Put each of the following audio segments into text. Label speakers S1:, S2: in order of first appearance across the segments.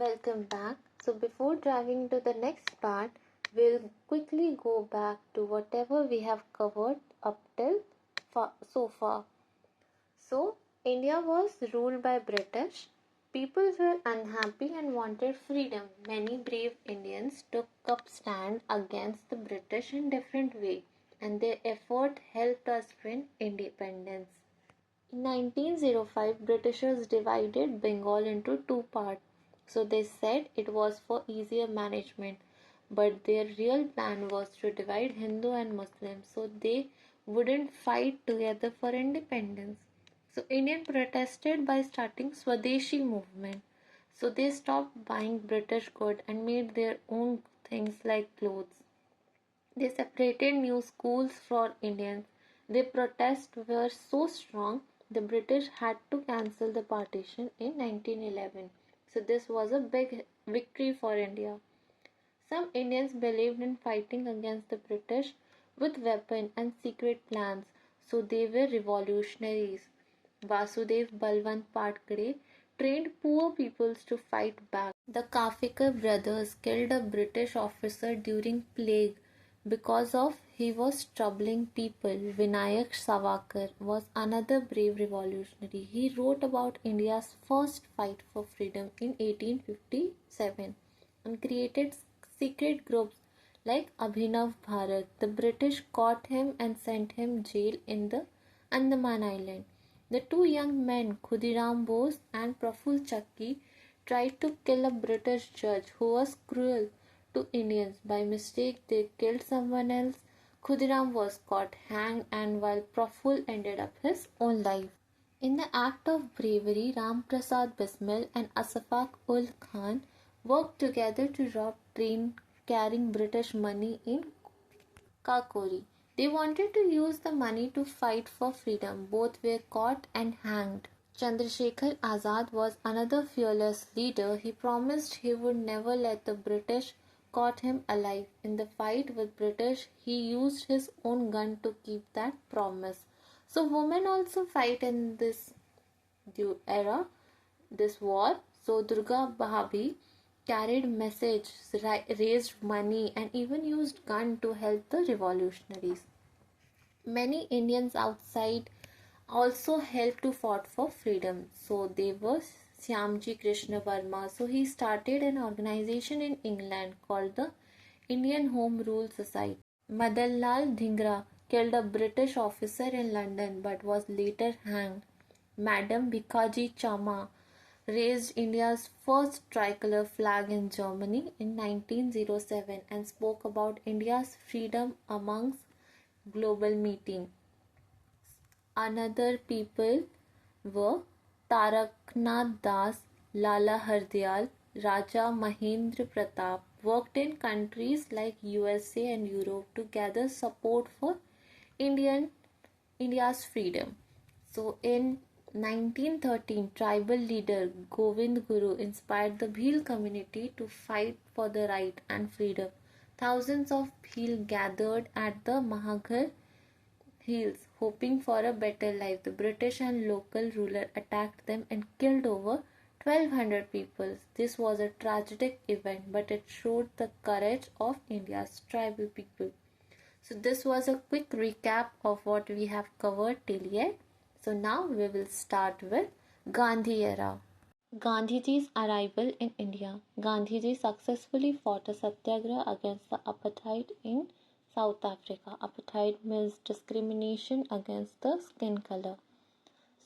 S1: Welcome back. So, before driving to the next part, we'll quickly go back to whatever we have covered up till so far. So, India was ruled by British. People were unhappy and wanted freedom. Many brave Indians took up stand against the British in different ways, and their effort helped us win independence. In 1905, Britishers divided Bengal into two parts. So they said it was for easier management, but their real plan was to divide Hindu and Muslim so they wouldn't fight together for independence. So Indians protested by starting Swadeshi movement. So they stopped buying British goods and made their own things like clothes. They separated new schools for Indians. Their protests were so strong the British had to cancel the partition in 1911. So this was a big victory for India. Some Indians believed in fighting against the British with weapons and secret plans, so they were revolutionaries. Vasudev Balwant Patkare trained poor peoples to fight back. The Kafikar brothers killed a British officer during plague because of he was troubling people. Vinayak Savarkar was another brave revolutionary. He wrote about India's first fight for freedom in 1857 and created secret groups like Abhinav Bharat. The British caught him and sent him jail in the Andaman Island. The two young men, Khudiram Bose and Praful Chakki, tried to kill a British judge who was cruel to Indians. By mistake, they killed someone else. Khudiram was caught, hanged, and while Praful ended up his own life. In the act of bravery, Ram Prasad Bismil and Asfaq ul Khan worked together to rob train carrying British money in Kakori. They wanted to use the money to fight for freedom. Both were caught and hanged. Chandrasekhar Azad was another fearless leader. He promised he would never let the British caught him alive. In the fight with British, he used his own gun to keep that promise. So women also fight in this era, this war. So Durga Bhabhi carried messages, raised money, and even used gun to help the revolutionaries. Many Indians outside also helped to fight for freedom. So they were Syamji Krishna Verma. So he started an organization in England called the Indian Home Rule Society. Madan Lal Dhingra killed a British officer in London but was later hanged. Madam Bhikaji Chama raised India's first tricolor flag in Germany in 1907 and spoke about India's freedom amongst global meeting. Another people were Taraknath Das, Lala Hardyal, Raja Mahendra Pratap worked in countries like USA and Europe to gather support for India's freedom. So in 1913, tribal leader Govind Guru inspired the Bhil community to fight for the right and freedom. Thousands of Bhil gathered at the Mahaghar hills, hoping for a better life. The British and local ruler attacked them and killed over 1200 people. This was a tragic event, but it showed the courage of India's tribal people. So this was a quick recap of what we have covered till yet. So now we will start with Gandhi era. Gandhiji's arrival in India. Gandhiji successfully fought a satyagraha against the apartheid in South Africa. Apartheid means discrimination against the skin color.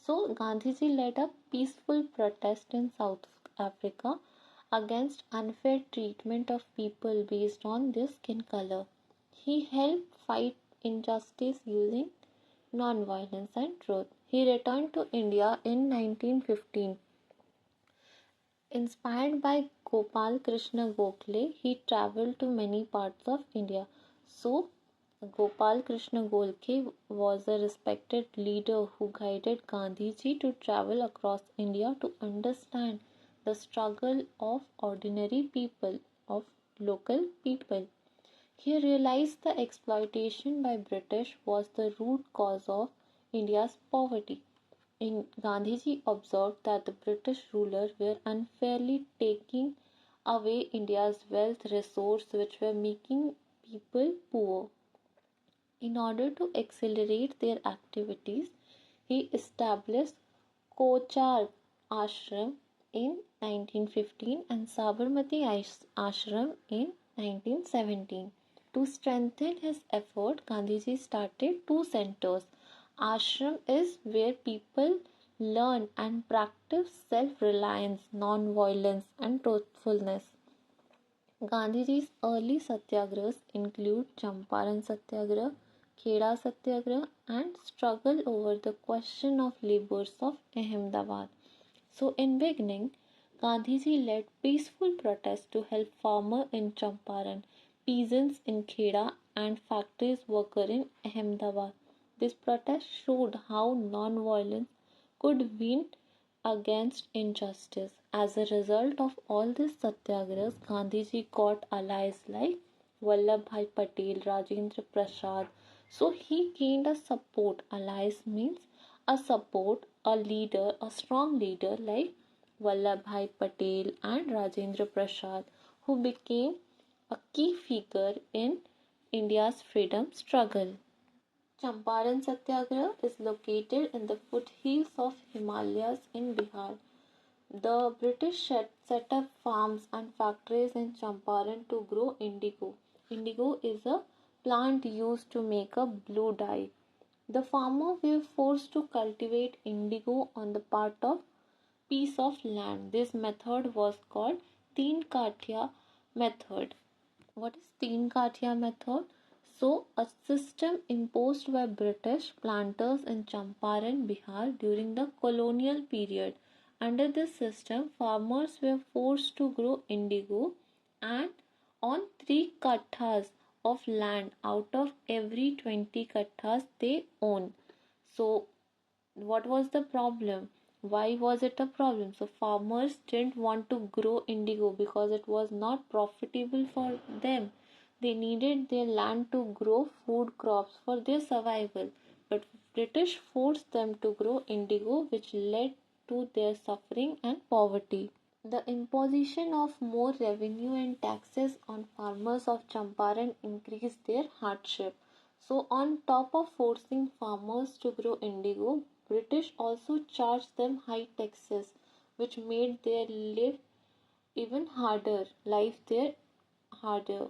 S1: So Gandhiji led a peaceful protest in South Africa against unfair treatment of people based on their skin color. He helped fight injustice using non-violence and truth. He returned to India in 1915. Inspired by Gopal Krishna Gokhale, he travelled to many parts of India. So, Gopal Krishna Gokhale was a respected leader who guided Gandhiji to travel across India to understand the struggle of ordinary people, of local people. He realized the exploitation by British was the root cause of India's poverty. Gandhiji observed that the British rulers were unfairly taking away India's wealth resource which were making people poor. In order to accelerate their activities, he established Kochar Ashram in 1915 and Sabarmati Ashram in 1917. To strengthen his effort, Gandhiji started two centers. Ashram is where people learn and practice self-reliance, non-violence and truthfulness. Gandhiji's early satyagrahas include Champaran Satyagraha, Kheda Satyagraha, and struggle over the question of labours of Ahmedabad. So, in beginning, Gandhiji led peaceful protests to help farmers in Champaran, peasants in Kheda, and factories workers in Ahmedabad. This protest showed how non-violence could win against injustice. As a result of all these satyagrahas, Gandhiji got allies like Vallabhbhai Patel, Rajendra Prasad. So he gained a support. Allies means a support, a leader, a strong leader like Vallabhbhai Patel and Rajendra Prasad, who became a key figure in India's freedom struggle. Champaran Satyagraha is located in the foothills of Himalayas in Bihar. The British set up farms and factories in Champaran to grow indigo. Indigo is a plant used to make a blue dye. The farmers were forced to cultivate indigo on the part of piece of land. This method was called Teen Kathia method. What is Teen Kathia method? So, a system imposed by British planters in Champaran, Bihar during the colonial period. Under this system, farmers were forced to grow indigo and on 3 kathas of land out of every 20 kathas they own. So, what was the problem? Why was it a problem? So farmers didn't want to grow indigo because it was not profitable for them. They needed their land to grow food crops for their survival. But British forced them to grow indigo, which led to their suffering and poverty. The imposition of more revenue and taxes on farmers of Champaran increased their hardship. So, on top of forcing farmers to grow indigo, British also charged them high taxes, which made their life there harder.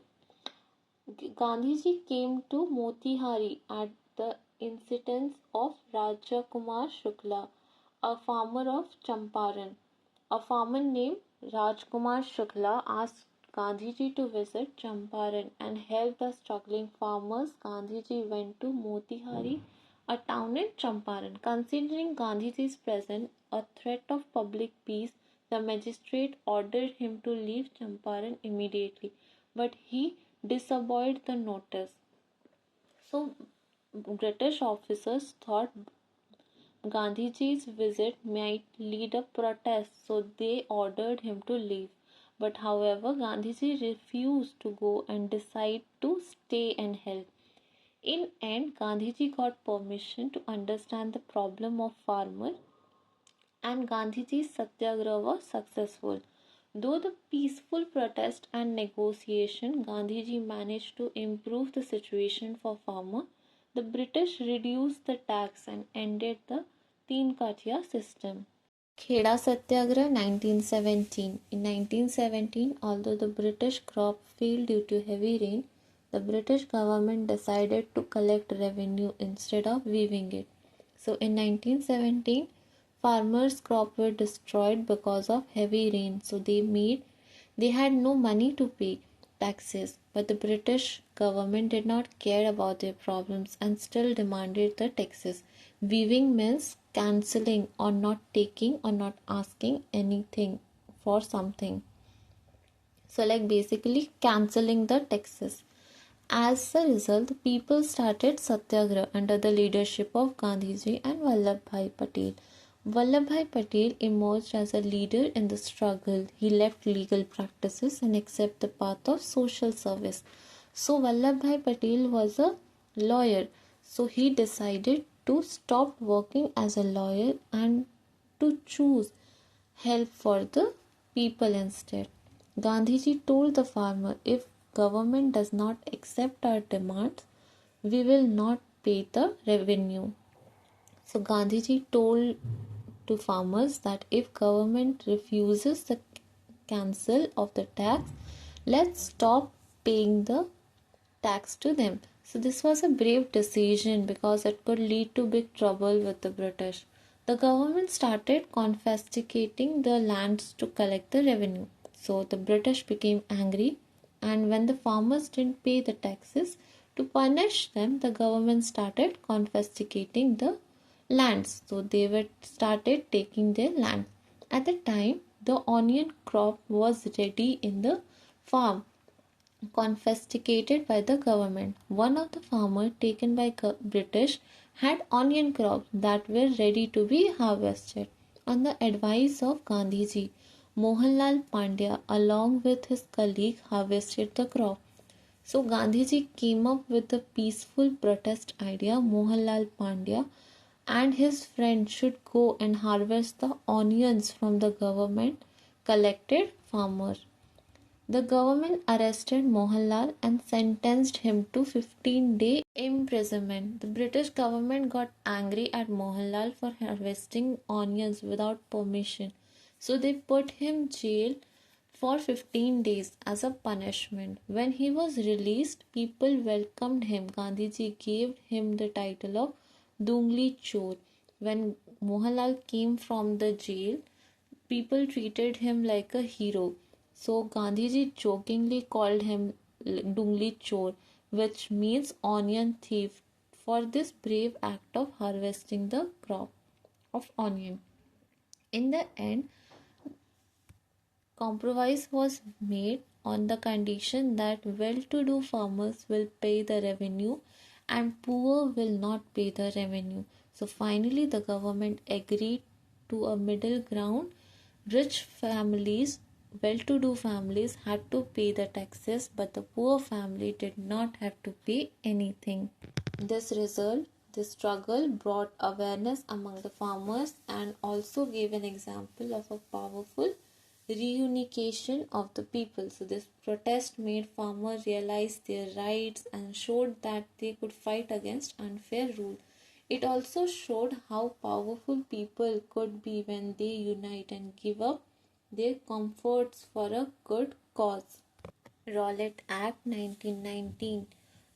S1: Gandhiji came to Motihari at the instance of Raja Kumar Shukla, a farmer of Champaran. A farmer named Rajkumar Shukla asked Gandhiji to visit Champaran and help the struggling farmers. Gandhiji went to Motihari, a town in Champaran. Considering Gandhiji's presence a threat of public peace, the magistrate ordered him to leave Champaran immediately, but he disobeyed the notice. So, British officers thought Gandhiji's visit might lead a protest, so they ordered him to leave. But however, Gandhiji refused to go and decided to stay and help. In end, Gandhiji got permission to understand the problem of farmers and Gandhiji's satyagraha was successful. Though the peaceful protest and negotiation, Gandhiji managed to improve the situation for farmers. The British reduced the tax and ended the Teen Kathia system. Kheda Satyagraha 1917. In 1917, although the British crop failed due to heavy rain, the British government decided to collect revenue instead of weaving it. So in 1917, farmers' crops were destroyed because of heavy rain. So they had no money to pay taxes. But the British government did not care about their problems and still demanded the taxes. Weaving means cancelling or not taking or not asking anything for something. So like basically cancelling the taxes. As a result, the people started Satyagraha under the leadership of Gandhiji and Vallabhbhai Patel. Vallabhbhai Patel emerged as a leader in the struggle. He left legal practices and accepted the path of social service. So Vallabhbhai Patel was a lawyer. So he decided to stop working as a lawyer and to choose help for the people instead. Gandhiji told the farmer, if government does not accept our demands, we will not pay the revenue. So Gandhiji told to farmers that if government refuses the cancel of the tax, let's stop paying the tax to them. So this was a brave decision because it could lead to big trouble with the British. The government started confiscating the lands to collect the revenue. So the British became angry, and when the farmers didn't pay the taxes, to punish them, the government started confiscating the lands. So they were started taking their land. At the time, the onion crop was ready in the farm, confiscated by the government. One of the farmers taken by British had onion crops that were ready to be harvested. On the advice of Gandhiji, Mohanlal Pandya along with his colleague harvested the crop. So Gandhiji came up with the peaceful protest idea. Mohanlal Pandya and his friend should go and harvest the onions from the government collected farmer. The government arrested Mohanlal and sentenced him to 15-day imprisonment. The British government got angry at Mohanlal for harvesting onions without permission. So they put him jail for 15 days as a punishment. When he was released, people welcomed him. Gandhiji gave him the title of Dungli Chor. When Mohanlal came from the jail, people treated him like a hero. So Gandhiji jokingly called him Dungli Chor, which means onion thief, for this brave act of harvesting the crop of onion. In the end, compromise was made on the condition that well-to-do farmers will pay the revenue and poor will not pay the revenue. So finally the government agreed to a middle ground. Rich families, well-to-do families had to pay the taxes, but the poor family did not have to pay anything. This struggle brought awareness among the farmers and also gave an example of a powerful reunification of the people. So this protest made farmers realize their rights and showed that they could fight against unfair rule. It also showed how powerful people could be when they unite and give up their comforts for a good cause. Rowlatt Act 1919.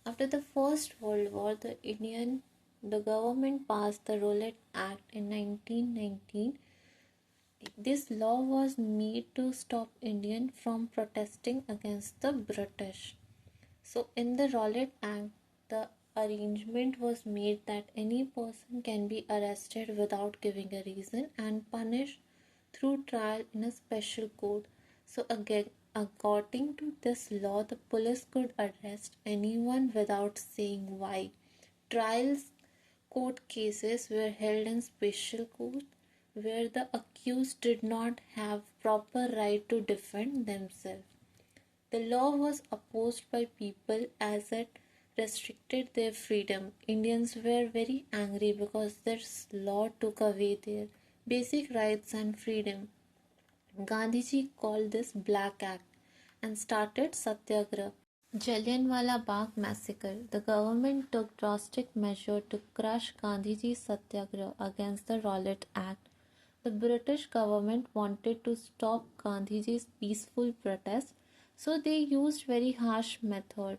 S1: After the First World War, the government passed the Rowlatt Act in 1919. This law was made to stop Indians from protesting against the British. So in the Rowlatt Act, the arrangement was made that any person can be arrested without giving a reason and punished through trial in a special court. So again, according to this law, the police could arrest anyone without saying why. Trials court cases were held in special court where the accused did not have proper right to defend themselves. The law was opposed by people as it restricted their freedom. Indians were very angry because this law took away their basic rights and freedom. Gandhiji called this Black Act and started Satyagraha. Jallianwala Bagh massacre. The government took drastic measures to crush Gandhiji's Satyagraha against the Rowlatt Act. The British government wanted to stop Gandhiji's peaceful protest, so they used very harsh method.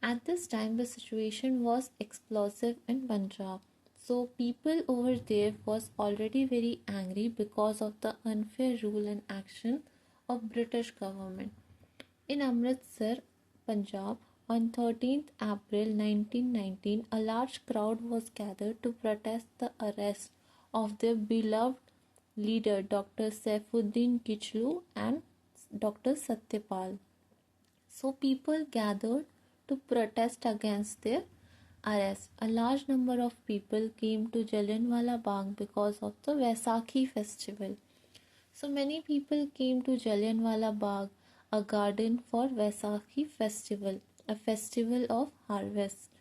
S1: At this time, the situation was explosive in Punjab. So people over there was already very angry because of the unfair rule and action of British government. In Amritsar, Punjab, on 13th April 1919, a large crowd was gathered to protest the arrest of their beloved leader Dr. Saifuddin Kichlu and Dr. Satyapal. So people gathered to protest against their arrest. A large number of people came to Jallianwala Bagh because of the Vaisakhi festival. So many people came to Jallianwala Bagh, a garden for Vaisakhi festival, a festival of harvest.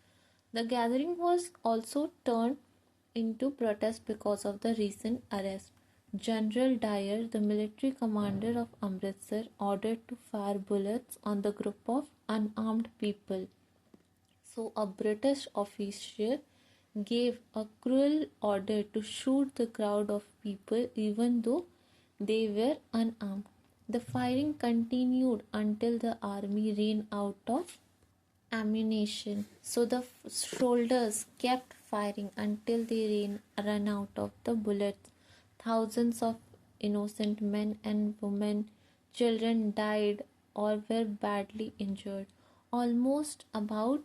S1: The gathering was also turned into protest because of the recent arrest. General Dyer, the military commander of Amritsar, ordered to fire bullets on the group of unarmed people. So, a British official gave a cruel order to shoot the crowd of people even though they were unarmed. The firing continued until the army ran out of ammunition. So the soldiers kept firing until they ran out of the bullets. Thousands of innocent men and women, children died or were badly injured. Almost about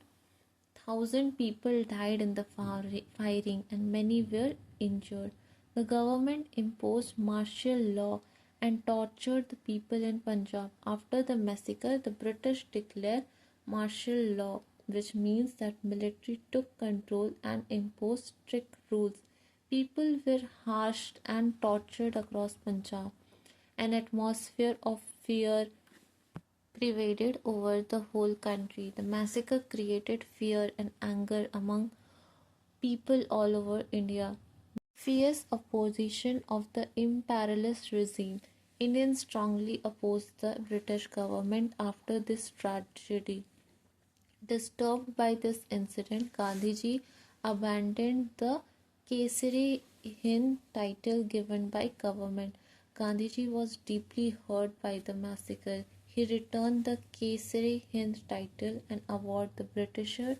S1: 1,000 people died in the firing and many were injured. The government imposed martial law and tortured the people in Punjab. After the massacre, the British declared martial law, which means that military took control and imposed strict rules. People were harshed and tortured across Punjab. An atmosphere of fear pervaded over the whole country. The massacre created fear and anger among people all over India. Fierce opposition of the imperialist regime. Indians strongly opposed the British government after this tragedy. Disturbed by this incident, Gandhiji abandoned the Kesari Hind title given by government. Gandhiji was deeply hurt by the massacre. He returned the Kesari Hind title, an award the Britisher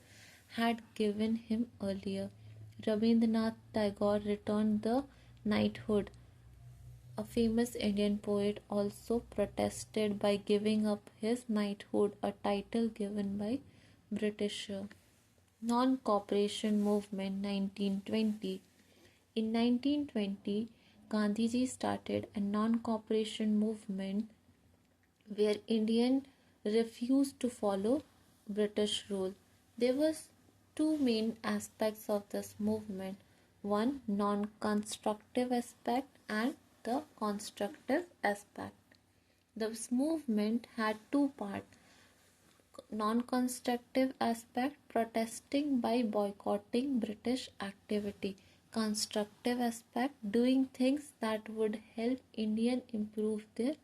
S1: had given him earlier. Rabindranath Tagore returned the knighthood. A famous Indian poet also protested by giving up his knighthood, a title given by Britisher. Non-cooperation movement 1920. In 1920, Gandhiji started a non-cooperation movement where Indians refused to follow British rule. There was two main aspects of this movement. One, non-constructive aspect and the constructive aspect. This movement had two parts. Non-constructive aspect, protesting by boycotting British activity. Constructive aspect, doing things that would help Indians improve their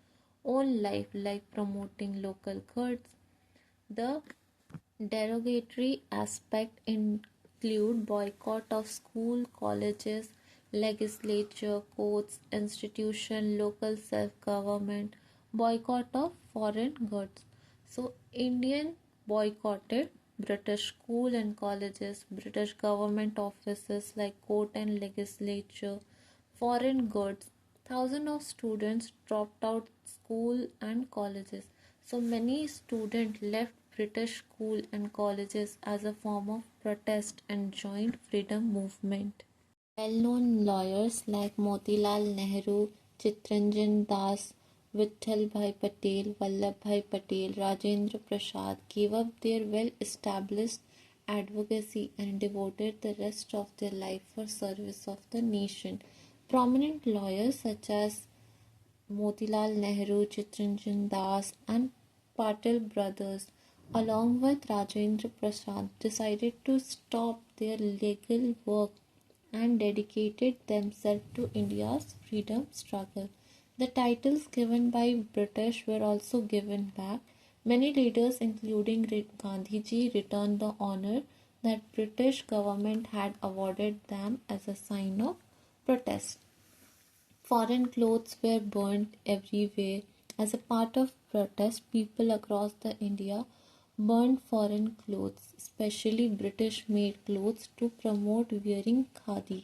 S1: own life, like promoting local goods. The derogatory aspect include boycott of school, colleges, legislature, courts, institution, local self-government, boycott of foreign goods. So Indian boycotted British school and colleges, British government offices like court and legislature, foreign goods. Thousands of students dropped out school and colleges. So many students left British school and colleges as a form of protest and joined freedom movement. Well-known lawyers like Motilal Nehru, Chittaranjan Das, Vittalbhai Patel, Vallabhbhai Patel, Rajendra Prasad gave up their well-established advocacy and devoted the rest of their life for service of the nation. Prominent lawyers such as Motilal Nehru, Chittaranjan Das, and Patel brothers, along with Rajendra Prasad, decided to stop their legal work and dedicated themselves to India's freedom struggle. The titles given by British were also given back. Many leaders, including Gandhiji, returned the honor that British government had awarded them as a sign of protest. Foreign clothes were burnt everywhere. As a part of protest, people across the India burned foreign clothes, especially British-made clothes, to promote wearing khadi,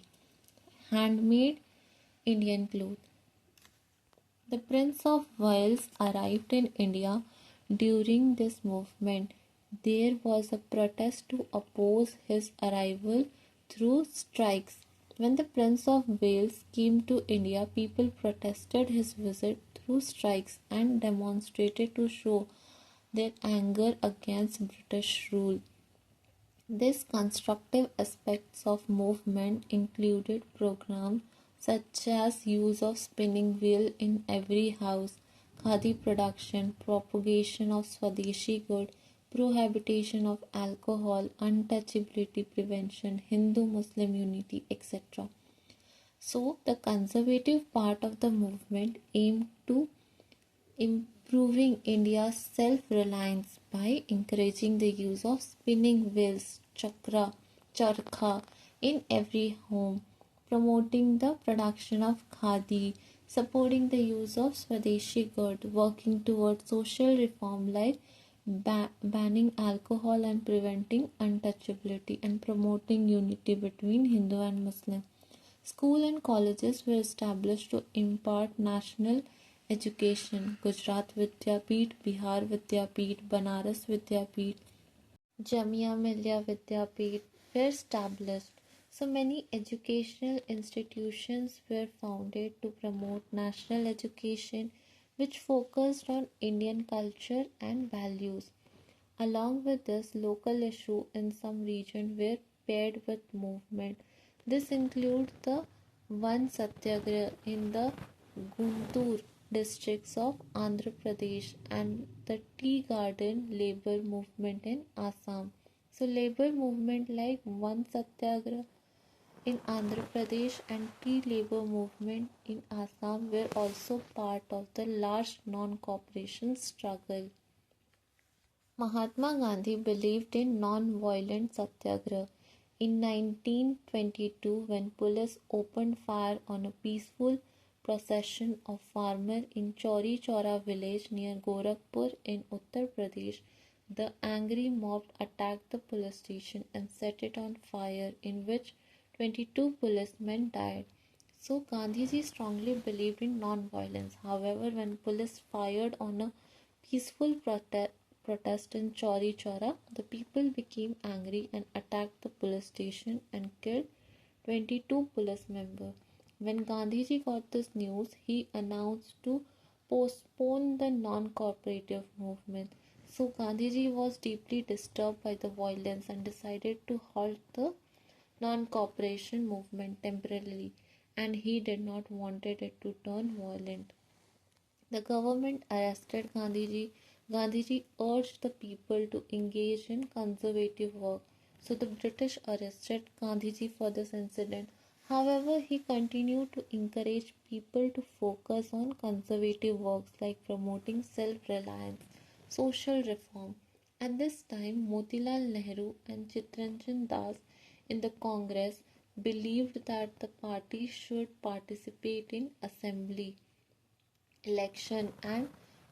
S1: handmade Indian clothes. The Prince of Wales arrived in India during this movement. There was a protest to oppose his arrival through strikes. When the Prince of Wales came to India, people protested his visit through strikes and demonstrated to show their anger against British rule. These constructive aspects of movement included programs such as use of spinning wheel in every house, khadi production, propagation of Swadeshi good, prohibition of alcohol, untouchability prevention, Hindu-Muslim unity, etc. So the conservative part of the movement aimed to improving India's self-reliance by encouraging the use of spinning wheels, charkha in every home, promoting the production of khadi, supporting the use of Swadeshi goods, working towards social reform like banning alcohol and preventing untouchability, and promoting unity between Hindu and Muslim. Schools and colleges were established to impart national education. Gujarat Vidyapeeth, Bihar Vidyapeeth, Banaras Vidyapeeth, Jamia Millia Vidyapeeth were established. So many educational institutions were founded to promote national education, which focused on Indian culture and values. Along with this, local issues in some region were paired with movement. This includes the Van Satyagraha in the Guntur districts of Andhra Pradesh and the Tea Garden labor movement in Assam. So labor movement like Van Satyagraha in Andhra Pradesh and tea labor movement in Assam were also part of the large non-cooperation struggle. Mahatma Gandhi believed in non-violent satyagraha. In 1922, when police opened fire on a peaceful procession of farmers in Chauri Chaura village near Gorakhpur in Uttar Pradesh, the angry mob attacked the police station and set it on fire, in which 22 policemen died. So Gandhiji strongly believed in non-violence. However, when police fired on a peaceful protest in Chauri Chaura, the people became angry and attacked the police station and killed 22 police members. When Gandhiji got this news, he announced to postpone the non-cooperative movement. So Gandhiji was deeply disturbed by the violence and decided to halt the non-cooperation movement temporarily, and he did not wanted it to turn violent. The government arrested Gandhiji. Gandhiji urged the people to engage in conservative work. So the British arrested Gandhiji for this incident. However, he continued to encourage people to focus on conservative works like promoting self-reliance, social reform. At this time, Motilal Nehru and Chittaranjan Das in the Congress believed that the party should participate in assembly election and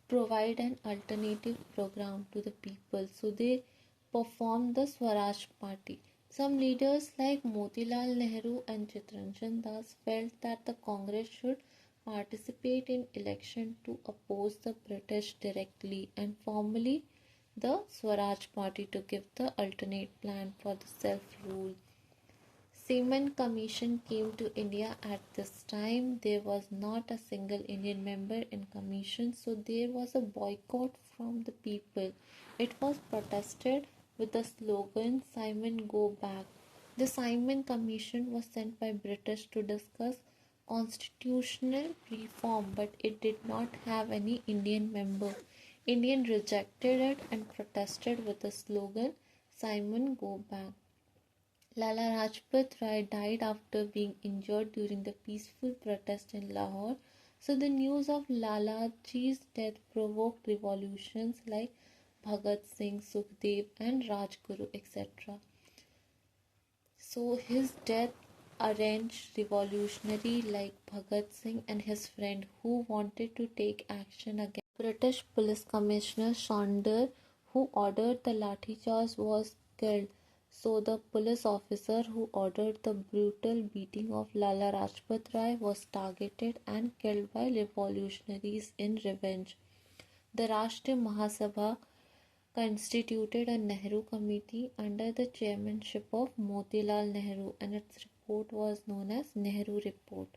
S1: provide an alternative program to the people. So they performed the Swaraj Party. Some leaders like Motilal Nehru and Chittaranjan Das felt that the Congress should participate in election to oppose the British directly and formally the Swaraj Party to give the alternate plan for the self-rule. Simon Commission came to India at this time. There was not a single Indian member in Commission, so there was a boycott from the people. It was protested with the slogan Simon Go Back. The Simon Commission was sent by British to discuss constitutional reform, but it did not have any Indian member. Indian rejected it and protested with the slogan Simon Go Back. Lala Rajpat Rai died after being injured during the peaceful protest in Lahore. So the news of Lalaji's death provoked revolutions like Bhagat Singh, Sukhdev and Rajguru etc. So his death arranged revolutionary like Bhagat Singh and his friend who wanted to take action against British Police Commissioner Saunders, who ordered the lathi charge, was killed. So the police officer who ordered the brutal beating of Lala Rajpat Rai was targeted and killed by revolutionaries in revenge. The Rashtriya Mahasabha constituted a Nehru Committee under the chairmanship of Motilal Nehru, and its report was known as Nehru Report.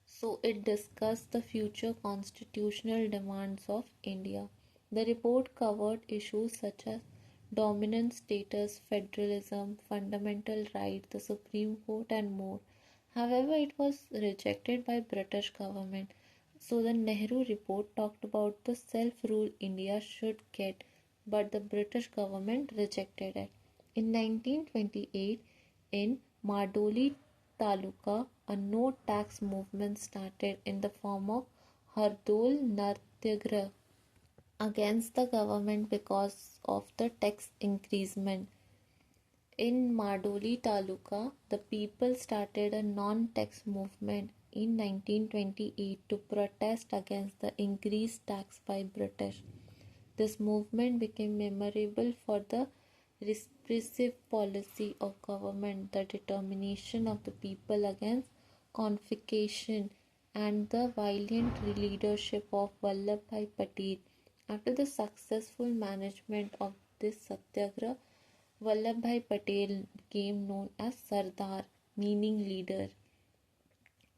S1: So it discussed the future constitutional demands of India. The report covered issues such as dominant status, federalism, fundamental rights, the Supreme Court and more. However, it was rejected by British government. So the Nehru report talked about the self-rule India should get, but the British government rejected it. In 1928, in Mardoli Taluka, a no tax movement started in the form of Hardol Natyagraha against the government because of the tax increasement. In Madoli Taluka, the people started a non-tax movement in 1928 to protest against the increased tax by British. This movement became memorable for the repressive policy of government, the determination of the people against confiscation, and the violent leadership of Vallabhbhai Patel. After the successful management of this satyagraha, Vallabhbhai Patel became known as Sardar, meaning leader.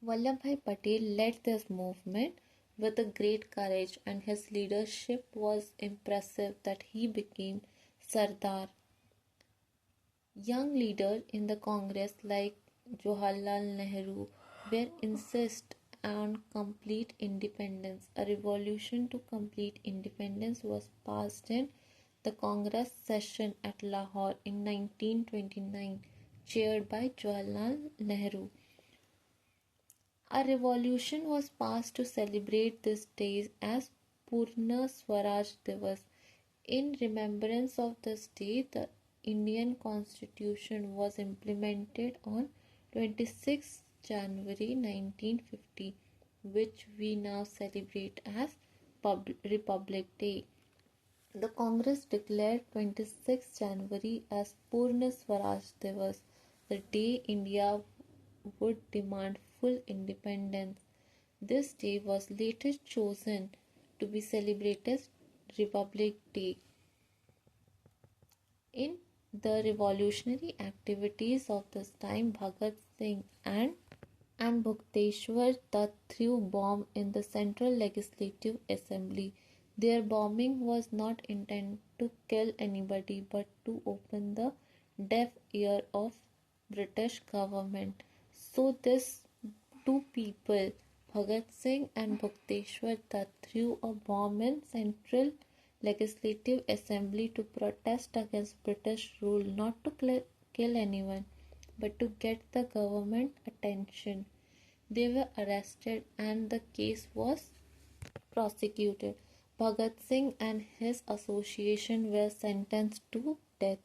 S1: Vallabhbhai Patel led this movement with a great courage, and his leadership was impressive that he became Sardar. Young leaders in the Congress like Jawaharlal Nehru were insist on complete independence. A resolution to complete independence was passed in the Congress session at Lahore in 1929, chaired by Jawaharlal Nehru. A resolution was passed to celebrate this day as Purna Swaraj Divas. In remembrance of this day, the Indian Constitution was implemented on 26 January 1950, which we now celebrate as Republic Day. The Congress declared 26 January as Purna Swaraj Divas, the day India would demand full independence. This day was later chosen to be celebrated Republic Day. In the revolutionary activities of this time, Bhagat Singh and Bhukteshwar Dutt threw bomb in the Central Legislative Assembly. Their bombing was not intended to kill anybody but to open the deaf ear of British government. So these two people, Bhagat Singh and Bhukteshwar Dutt, threw a bomb in Central Legislative Assembly to protest against British rule, not to kill anyone, but to get the government attention. They were arrested and the case was prosecuted. Bhagat Singh and his association were sentenced to death.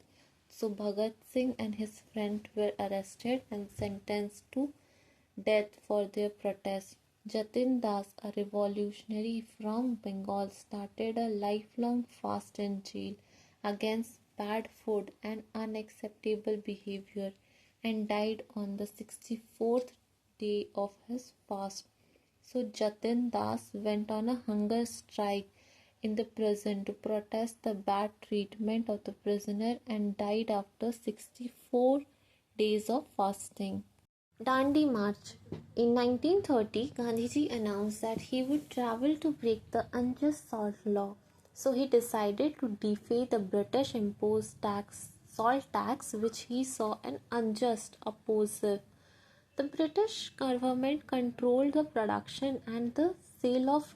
S1: So Bhagat Singh and his friend were arrested and sentenced to death for their protest. Jatin Das, a revolutionary from Bengal, started a lifelong fast in jail against bad food and unacceptable behavior and died on the 64th day of his fast. So Jatin Das went on a hunger strike in the prison to protest the bad treatment of the prisoner and died after 64 days of fasting. Dandi March. In 1930, Gandhiji announced that he would travel to break the unjust salt law. So he decided to defy the British imposed salt tax, which he saw an unjust, oppressive. The British government controlled the production and the sale of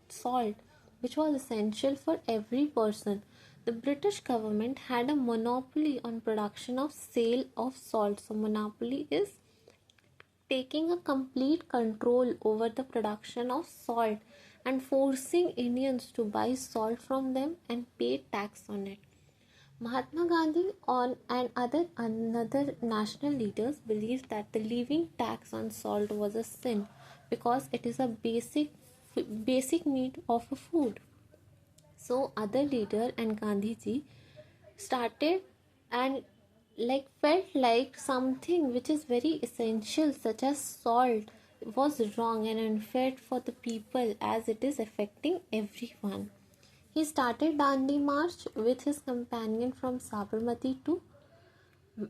S1: salt, which was essential for every person. The British government had a monopoly on production of sale of salt. So monopoly is taking a complete control over the production of salt and forcing Indians to buy salt from them and pay tax on it. Mahatma Gandhi and another national leaders believed that the levying tax on salt was a sin because it is a basic need of a food. So other leader and Gandhiji started and felt like something which is very essential such as salt was wrong and unfair for the people as it is affecting everyone. He started Dandi March with his companion from Sabarmati to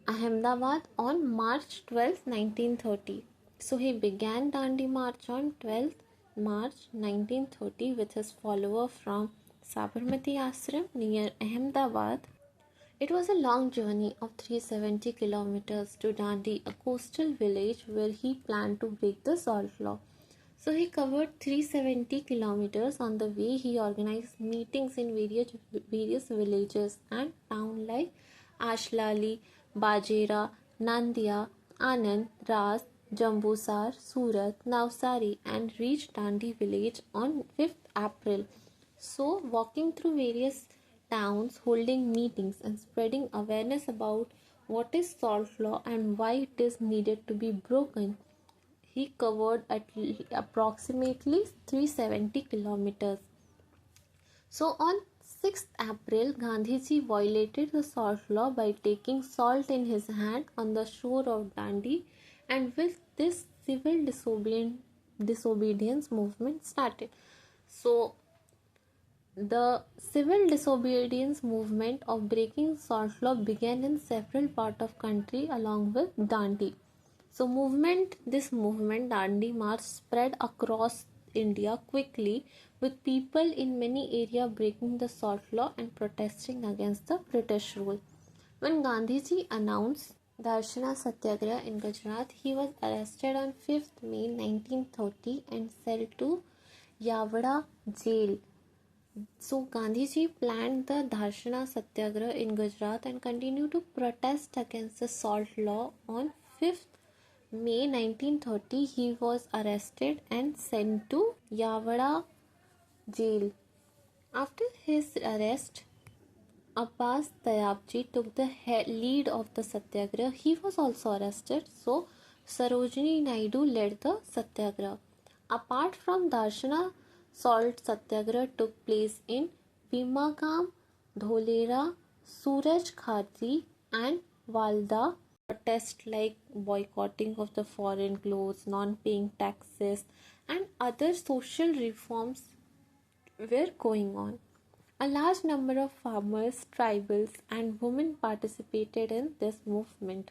S1: Ahmedabad on March 12, 1930. So he began Dandi March on 12th March 1930 with his follower from Sabarmati Ashram near Ahmedabad. It was a long journey of 370 kilometers to Dandi, a coastal village where he planned to break the salt law. So he covered 370 kilometers. On the way, he organized meetings in various villages and towns like Ashlali, Bajera, Nandia, Anand, Ras, Jambusar, Surat, Navsari and reached Dandi village on 5th April. So, walking through various towns, holding meetings and spreading awareness about what is salt law and why it is needed to be broken. He covered approximately 370 kilometers. So on 6th April, Gandhiji violated the salt law by taking salt in his hand on the shore of Dandi, and with this civil disobedience movement started. So the civil disobedience movement of breaking salt law began in several parts of country along with Dandi. So this movement Dandi March spread across India quickly, with people in many areas breaking the salt law and protesting against the British rule. When Gandhiji announced Darshana Satyagraha in Gujarat, he was arrested on 5th May 1930 and sent to Yavada jail. So Gandhiji planned the Darshana Satyagraha in Gujarat and continued to protest against the salt law. On 5th May 1930, he was arrested and sent to Yavada jail. After his arrest, Abbas Tayabji took the lead of the Satyagraha. He was also arrested. So Sarojini Naidu led the Satyagraha. Apart from Darshana, salt Satyagraha took place in Bhimagam, Dholera, Suraj Khati and Walda. Protests like boycotting of the foreign clothes, non-paying taxes and other social reforms were going on. A large number of farmers, tribals, and women participated in this movement.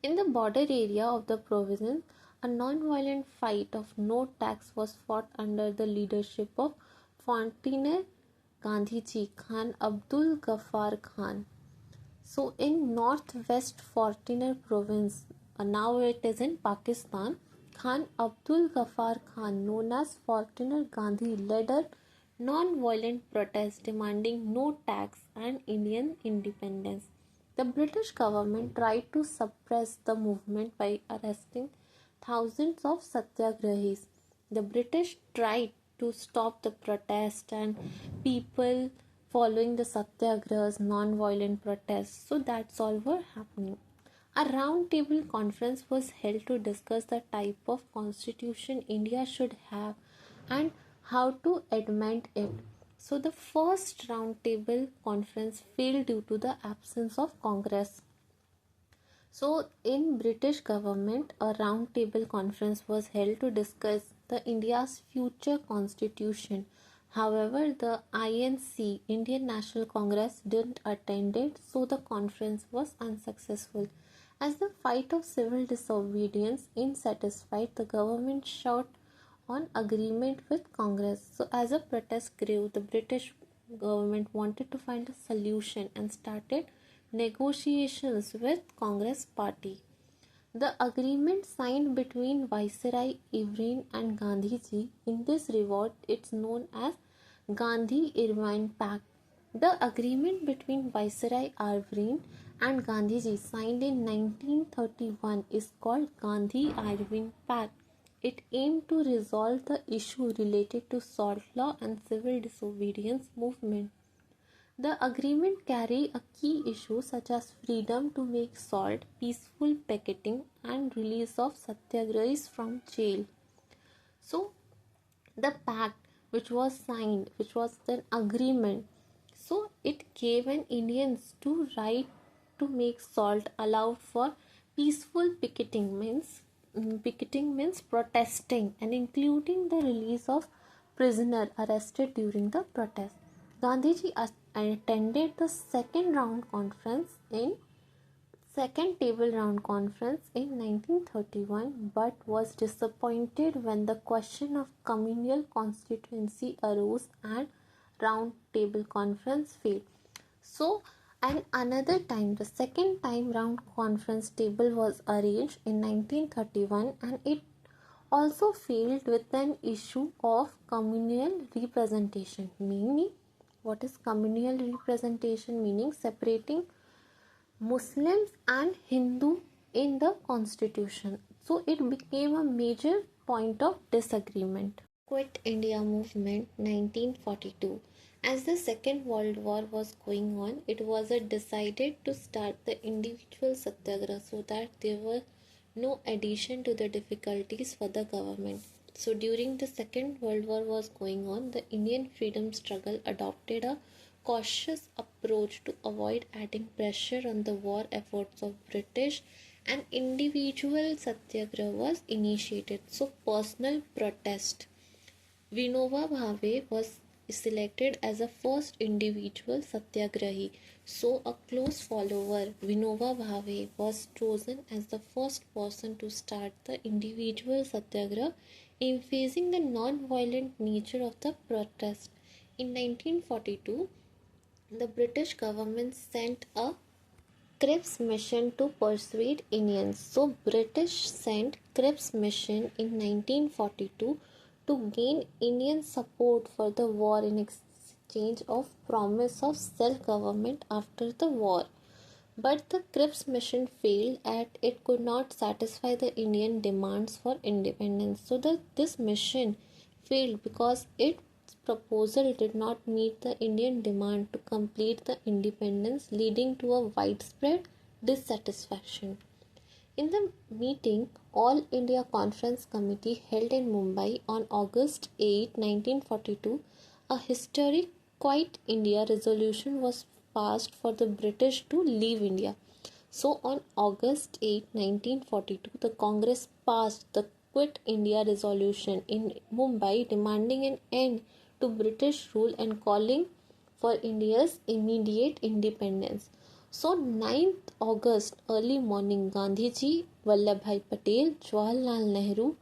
S1: In the border area of the province, a non-violent fight of no tax was fought under the leadership of Frontier Gandhiji Khan Abdul Ghaffar Khan. So, in northwest Fortiner province, now it is in Pakistan, Khan Abdul Ghaffar Khan, known as Fortiner Gandhi, led a non-violent protest demanding no tax and Indian independence. The British government tried to suppress the movement by arresting thousands of satyagrahis. The British tried to stop the protest and people following the satyagrahas, non-violent protests. So that's all were happening. A round-table conference was held to discuss the type of constitution India should have and how to amend it. So the first round-table conference failed due to the absence of Congress. So in British government, a round-table conference was held to discuss the India's future constitution. However, the INC, Indian National Congress, didn't attend it, so the conference was unsuccessful. As the fight of civil disobedience unsatisfied, the government sought on agreement with Congress. So as a protest grew, the British government wanted to find a solution and started negotiations with Congress party. The agreement signed between Viceroy Irvine and Gandhiji, in this reward it's known as Gandhi-Irvine Pact. The agreement between Viceroy Irvine and Gandhiji signed in 1931 is called Gandhi-Irvine Pact. It aimed to resolve the issue related to salt law and civil disobedience movement. The agreement carry a key issue such as freedom to make salt, peaceful picketing and release of satyagrahis from jail. So the pact which was signed, which was an agreement, so it gave an Indians to right to make salt, allowed for peaceful picketing means protesting and including the release of prisoner arrested during the protest. Gandhiji attended the second table round conference in 1931 but was disappointed when the question of communal constituency arose and round table conference failed. So and another time, the second time round conference table was arranged in 1931 and it also failed with an issue of communal representation. Meaning, what is communal representation? Meaning separating Muslims and Hindu in the constitution. So it became a major point of disagreement. Quit India movement 1942. As the Second World War was going on, it was decided to start the individual satyagraha so that there were no addition to the difficulties for the government. So during the Second World War was going on, the Indian freedom struggle adopted a cautious approach to avoid adding pressure on the war efforts of British, and individual satyagraha was initiated. So personal protest. Vinoba Bhave was selected as a first individual satyagrahi. So a close follower, Vinoba Bhave, was chosen as the first person to start the individual satyagraha, emphasizing the non-violent nature of the protest. In 1942, the British government sent a Cripps mission to persuade Indians. So British sent Cripps mission in 1942 to gain Indian support for the war in exchange of promise of self-government after the war. But the Cripps mission failed as it could not satisfy the Indian demands for independence. So this mission failed because its proposal did not meet the Indian demand to complete the independence, leading to a widespread dissatisfaction. In the meeting, All India Conference Committee held in Mumbai on August 8, 1942, a historic Quit India resolution was passed for the British to leave India. So on August 8, 1942, the Congress passed the Quit India resolution in Mumbai demanding an end to British rule and calling for India's immediate independence. So 9th August early morning, Gandhiji, Vallabhbhai Patel, Jawaharlal Nehru,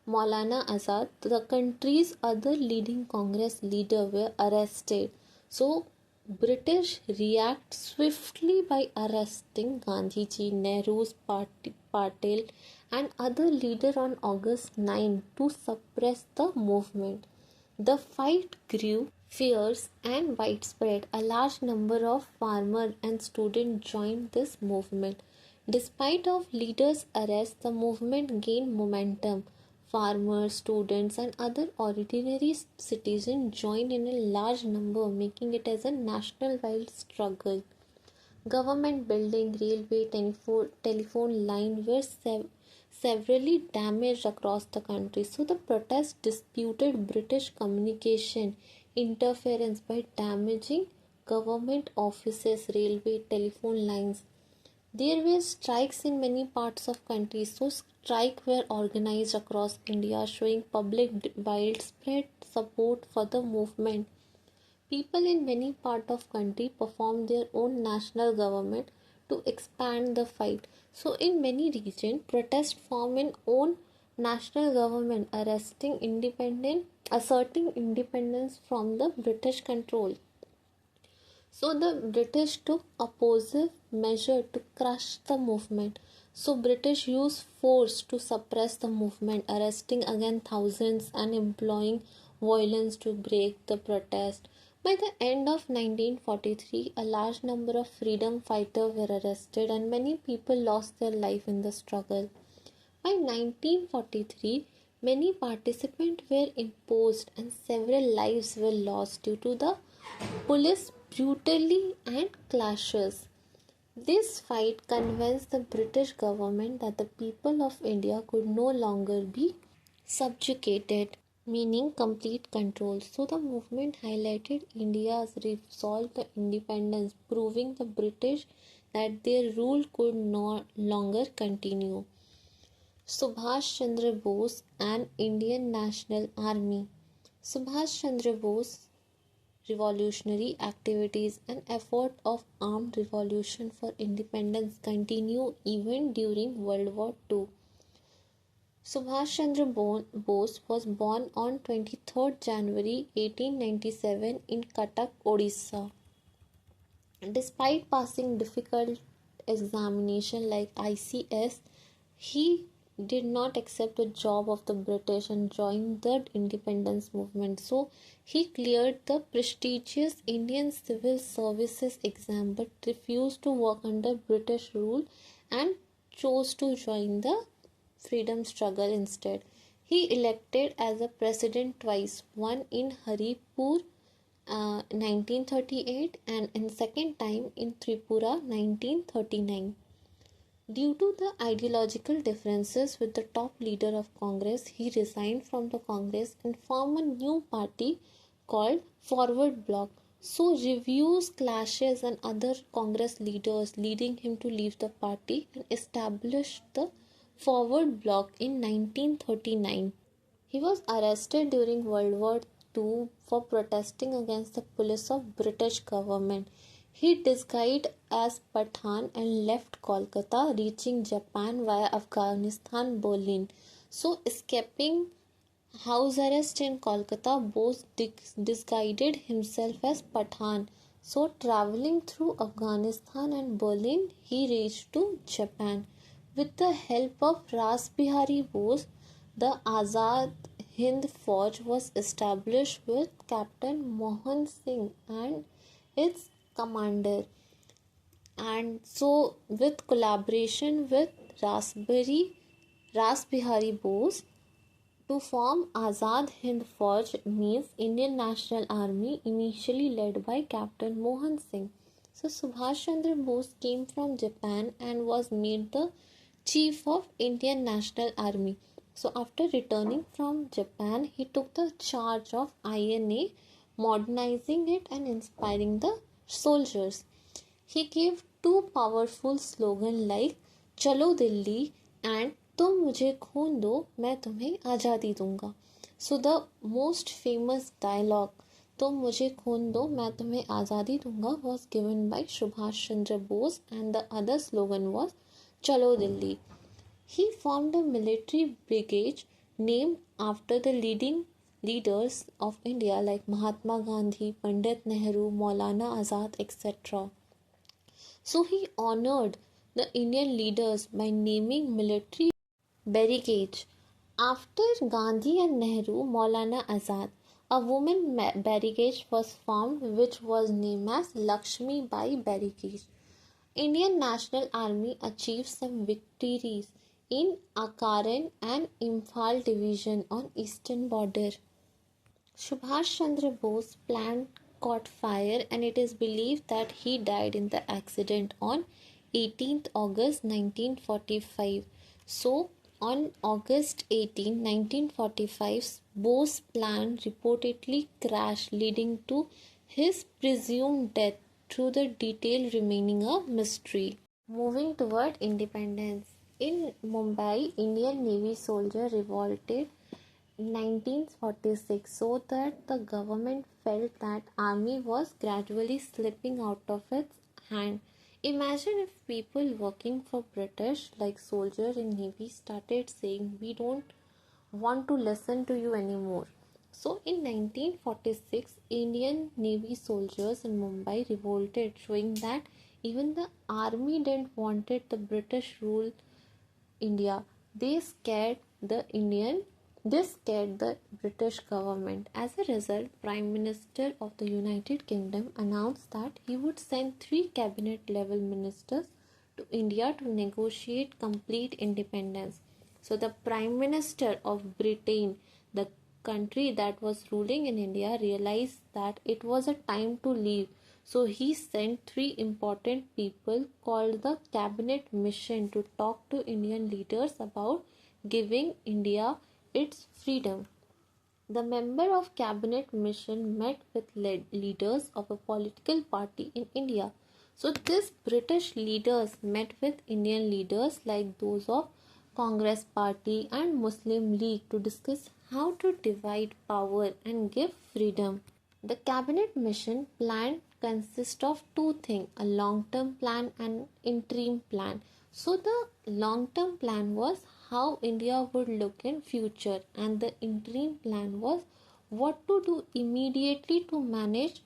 S1: Maulana Azad, the country's other leading Congress leader were arrested. So British react swiftly by arresting Gandhiji, Nehru's party, Patel and other leader on August 9 to suppress the movement. The fight grew fierce and widespread. A large number of farmers and students joined this movement. Despite of leaders' arrest, the movement gained momentum. Farmers, students, and other ordinary citizens joined in a large number, making it as a national-wide struggle. Government building, railway, telephone line were severely damaged across the country. So the protest disputed British communication interference by damaging government offices, railway, telephone lines. There were strikes in many parts of country. So strikes were organized across India, showing public widespread support for the movement. People in many parts of country performed their own national government to expand the fight. So in many regions, protests formed an own national government asserting independence from the British control. So the British took oppositive measure to crush the movement. So British used force to suppress the movement, arresting again thousands and employing violence to break the protest. By the end of 1943, a large number of freedom fighters were arrested and many people lost their life in the struggle. By 1943, many participants were imposed and several lives were lost due to the police brutality and clashes. This fight convinced the British government that the people of India could no longer be subjugated, meaning complete control. So the movement highlighted India's resolve to independence, proving the British that their rule could no longer continue. Subhash Chandra Bose and Indian National Army. Subhash Chandra Bose revolutionary activities and effort of armed revolution for independence continue even during World War II. Subhash Chandra Bose was born on 23rd January 1897 in Cuttack, Odisha. Despite passing difficult examination like ICS, he did not accept a job of the British and joined the independence movement. So he cleared the prestigious Indian Civil Services exam but refused to work under British rule and chose to join the freedom struggle instead. He elected as a president twice, one in Haripur 1938 and in second time in Tripura 1939. Due to the ideological differences with the top leader of Congress, he resigned from the Congress and formed a new party called Forward Bloc. So, reviews, clashes, and other Congress leaders leading him to leave the party and establish the Forward Bloc in 1939. He was arrested during World War II for protesting against the police of British government. He disguised as Pathan and left Kolkata, reaching Japan via Afghanistan, Berlin. So, escaping house arrest in Kolkata, Bose disguised himself as Pathan. So, traveling through Afghanistan and Berlin, he reached to Japan. With the help of Ras Bihari Bose, the Azad Hind Fauj was established with Captain Mohan Singh and its commander. And so, with collaboration with Ras Bihari Bose, to form Azad Hind Fauj means Indian National Army, initially led by Captain Mohan Singh. So Subhash Chandra Bose came from Japan and was made the chief of Indian National Army. So after returning from Japan, he took the charge of INA, modernizing it and inspiring the soldiers. He gave two powerful slogans like Chalo Delhi and तुम मुझे खून दो मैं तुम्हें आज़ादी दूंगा. So the most famous dialogue तुम मुझे खून दो मैं तुम्हें आज़ादी दूंगा was given by Subhash Chandra Bose and the other slogan was Chalo Delhi. He formed a military brigade named after the leading leaders of India like Mahatma Gandhi, Pandit Nehru, Maulana Azad, etc. So he honored the Indian leaders by naming military barricades. After Gandhi and Nehru, Maulana Azad, a women barricade was formed which was named as Lakshmi Bai Barricade. Indian National Army achieved some victories in Akaran and Imphal division on eastern border. Subhash Chandra Bose plant caught fire and it is believed that he died in the accident on 18th August 1945. So, on August 18, 1945, Bose's plane reportedly crashed, leading to his presumed death, through the detail remaining a mystery. Moving toward independence. In Mumbai, Indian Navy soldier revolted in 1946 so that the government felt that army was gradually slipping out of its hand. Imagine if people working for British, like soldiers in Navy, started saying, we don't want to listen to you anymore. So in 1946, Indian Navy soldiers in Mumbai revolted, showing that even the army didn't wanted the British rule India. This scared the British government. As a result, Prime Minister of the United Kingdom announced that he would send 3 cabinet level ministers to India to negotiate complete independence. So the Prime Minister of Britain, the country that was ruling in India, realized that it was a time to leave. So he sent 3 important people called the Cabinet Mission to talk to Indian leaders about giving India its freedom. The member of Cabinet Mission met with leaders of a political party in India. So these British leaders met with Indian leaders like those of Congress Party and Muslim League to discuss how to divide power and give freedom. The cabinet mission plan consists of 2 things, a long-term plan and interim plan. So the long-term plan was how India would look in future and the interim plan was what to do immediately to manage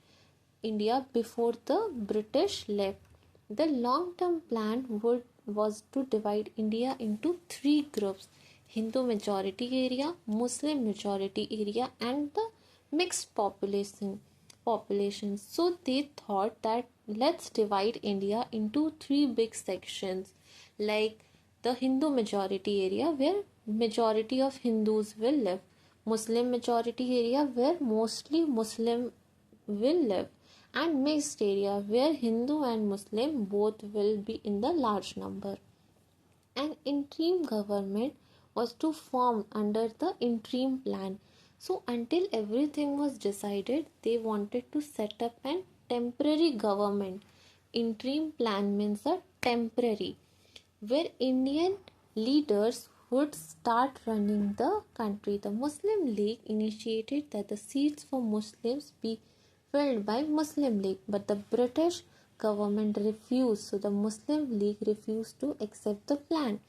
S1: India before the British left. The long-term plan was to divide India into 3 groups: Hindu majority area, Muslim majority area and the mixed population. So they thought that let's divide India into 3 big sections like the Hindu majority area where majority of Hindus will live, Muslim majority area where mostly Muslim will live, and mixed area where Hindu and Muslim both will be in the large number. An interim government was to form under the interim plan. So until everything was decided, they wanted to set up an temporary government. Interim plan means a temporary, where Indian leaders would start running the country. The Muslim League initiated that the seats for Muslims be filled by Muslim League, but the British government refused. So the Muslim League refused to accept the plan.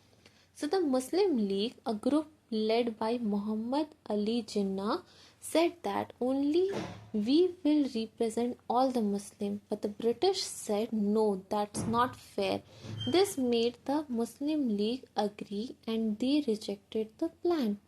S1: So the Muslim League, a group led by Muhammad Ali Jinnah, said that only we will represent all the Muslims. But the British said no, that's not fair. This made the Muslim League agree and they rejected the plan.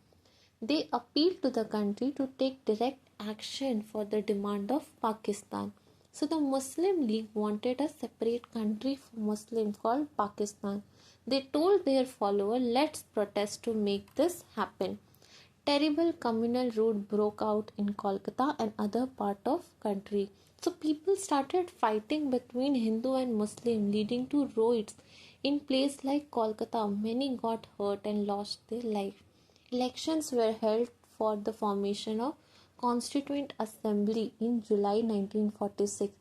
S1: They appealed to the country to take direct action for the demand of Pakistan. So the Muslim League wanted a separate country for Muslims called Pakistan. They told their followers, let's protest to make this happen. Terrible communal rout broke out in Kolkata and other part of country. So people started fighting between Hindu and Muslim, leading to riots in places like Kolkata. Many got hurt and lost their life. Elections were held for the formation of Constituent Assembly in July 1946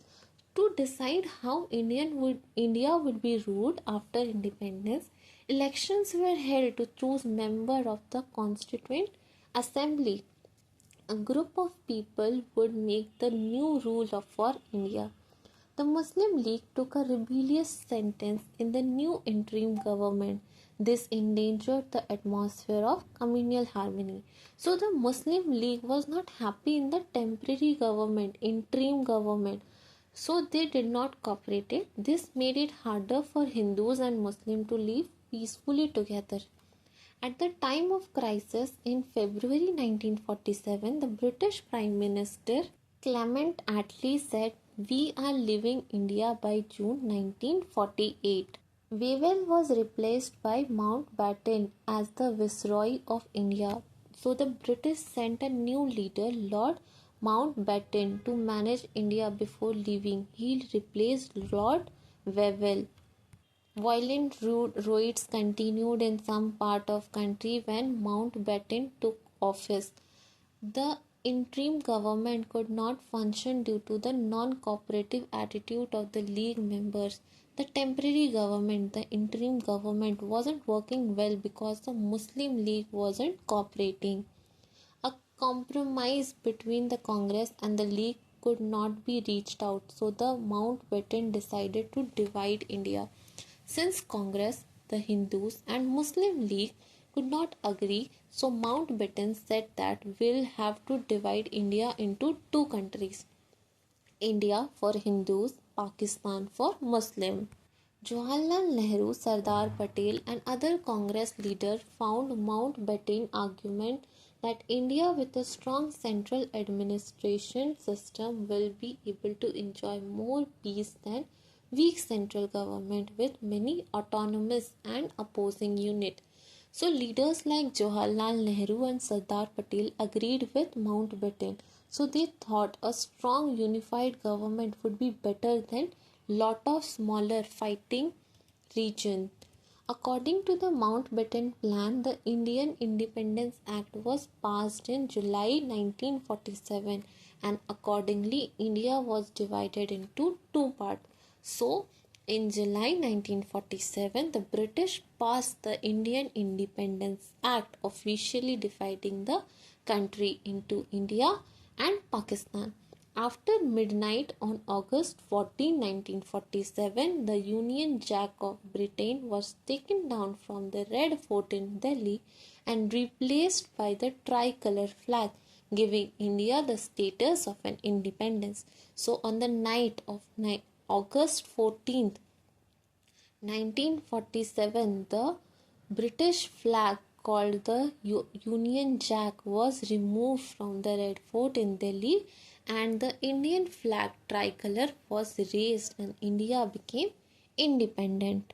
S1: to decide how India would be ruled after independence. Elections were held to choose member of the Constituent Assembly. A group of people would make the new rule for India. The Muslim League took a rebellious stance in the new interim government. This endangered the atmosphere of communal harmony. So the Muslim League was not happy in the temporary government, interim government. So they did not cooperate it. This made it harder for Hindus and Muslims to live peacefully together. At the time of crisis in February 1947, the British Prime Minister Clement Attlee said, we are leaving India by June 1948. Wavell was replaced by Mountbatten as the Viceroy of India. So the British sent a new leader, Lord Mountbatten, to manage India before leaving. He replaced Lord Wavell. Violent riots continued in some part of country when Mountbatten took office. The interim government could not function due to the non-cooperative attitude of the League members. The temporary government, the interim government, wasn't working well because the Muslim League wasn't cooperating. A compromise between the Congress and the League could not be reached out, so the Mountbatten decided to divide India. Since Congress, the Hindus and Muslim League could not agree, so Mountbatten said that we'll have to divide India into two countries. India for Hindus, Pakistan for Muslim. Jawaharlal Nehru, Sardar Patel and other Congress leaders found Mountbatten argument that India with a strong central administration system will be able to enjoy more peace than weak central government with many autonomous and opposing units. So leaders like Jawaharlal Nehru and Sardar Patel agreed with Mountbatten. So they thought a strong unified government would be better than lot of smaller fighting regions. According to the Mountbatten plan, the Indian Independence Act was passed in July 1947 and accordingly India was divided into two parts. So, in July 1947, the British passed the Indian Independence Act, officially dividing the country into India and Pakistan. After midnight on August 14, 1947, the Union Jack of Britain was taken down from the Red Fort in Delhi and replaced by the tricolour flag, giving India the status of an independence. So, on the night of August 14th, 1947, the British flag called the Union Jack was removed from the Red Fort in Delhi and the Indian flag tricolour was raised and India became independent.